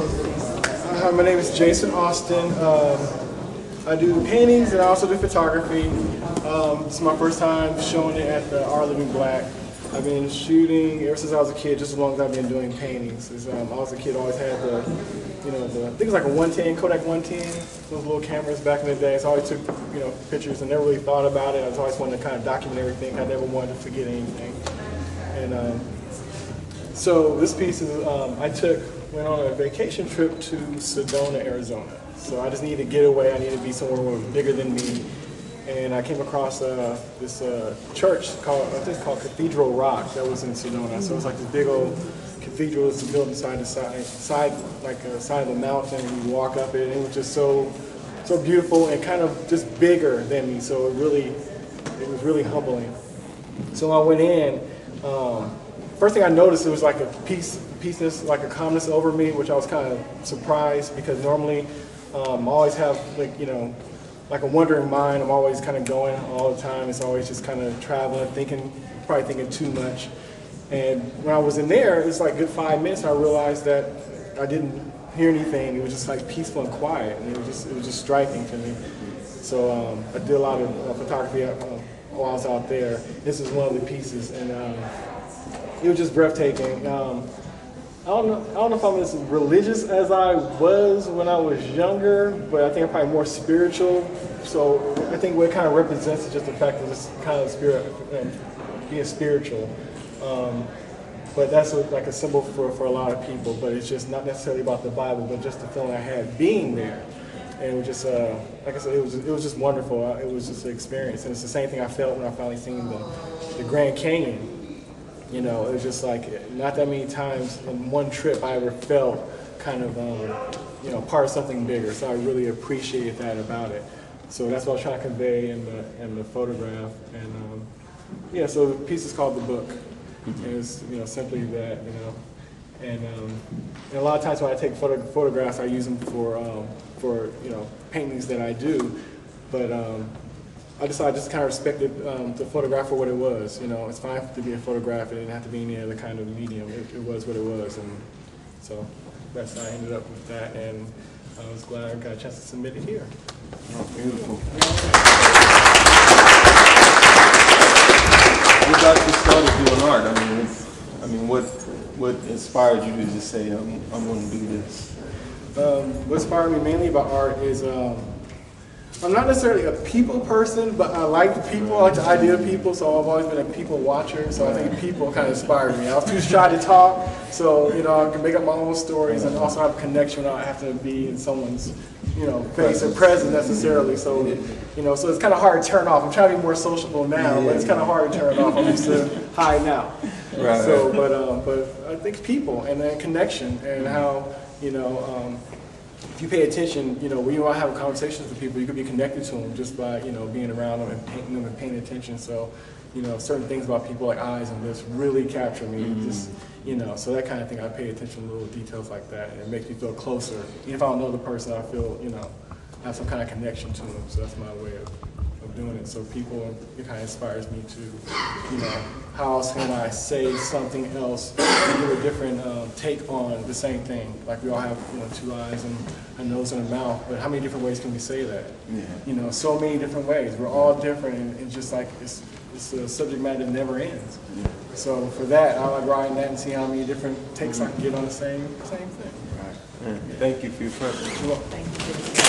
Hi, my name is Jason Austin. I do paintings and I also do photography. This is my first time showing it at the Our Living Black. I've been shooting ever since I was a kid, just as long as I've been doing paintings. As, I was a kid, I always had the, I think it was like a 110, Kodak 110, those little cameras back in the day. So I always took, pictures and never really thought about it. I was always wanted to kind of document everything. I never wanted to forget anything. And so this piece is, went on a vacation trip to Sedona, Arizona. So I just needed to get away. I needed to be somewhere bigger than me. And I came across this church called, I think it's called Cathedral Rock, that was in Sedona. So it's like this big old cathedral that's built inside the side of the mountain, and you walk up it, and it was just so beautiful and kind of just bigger than me. So it was really humbling. So I went in. First thing I noticed, it was like a peaceness, like a calmness over me, which I was kind of surprised, because normally I always have like a wandering mind. I'm always kind of going all the time. It's always just kind of traveling, probably thinking too much. And when I was in there, it was like a good 5 minutes, and I realized that I didn't hear anything. It was just like peaceful and quiet, and it was just striking to me. So I did a lot of photography while I was out there. This is one of the pieces, and it was just breathtaking. I don't know if I'm as religious as I was when I was younger, but I think I'm probably more spiritual. So I think what it kind of represents is just the fact that it's kind of spirit, being spiritual. But that's like a symbol for a lot of people. But it's just not necessarily about the Bible, but just the feeling I had being there. And it was just, like I said, it was just wonderful. It was just an experience, and it's the same thing I felt when I finally seen the Grand Canyon. It was just like, not that many times in one trip I ever felt kind of, part of something bigger. So I really appreciated that about it. So that's what I was trying to convey in the photograph. And so the piece is called The Book. And it's, simply that, And a lot of times when I take photographs, I use them for paintings that I do. But I decided just kind of respected the photograph for what it was. It's fine to be a photograph. It didn't have to be any other kind of medium. It was what it was, and so that's how I ended up with that. And I was glad I got a chance to submit it here. Oh, beautiful. What got you started doing art? I mean, what inspired you to just say, I'm going to do this? What inspired me mainly about art is. I'm not necessarily a people person, but I like the people. I like the idea of people, so I've always been a people watcher. So I think people kind of inspired me. I was too shy to talk, so I can make up my own stories and also have a connection without having to be in someone's face or presence necessarily. So so it's kind of hard to turn off. I'm trying to be more sociable now, but it's kind of hard to turn off. I'm used to hide now. Right. So, but I think people and then connection and how if you pay attention, when you want to have conversations with people, you could be connected to them just by, being around them and painting them and paying attention. So, certain things about people like eyes and lips really capture me. Just, so that kind of thing, I pay attention to little details like that, and it makes me feel closer. Even if I don't know the person, I feel, I have some kind of connection to them. So that's my way of doing it. So people, it kind of inspires me to, how else can I say something else and give a different take on the same thing? Like we all have, two eyes and a nose and a mouth, but how many different ways can we say that? Yeah. So many different ways. We're all different, and it's just like, it's a subject matter that never ends. Yeah. So for that, I like writing that and see how many different takes I can get on the same thing. Right. Yeah. Thank you for your presence. You're welcome. Thank you.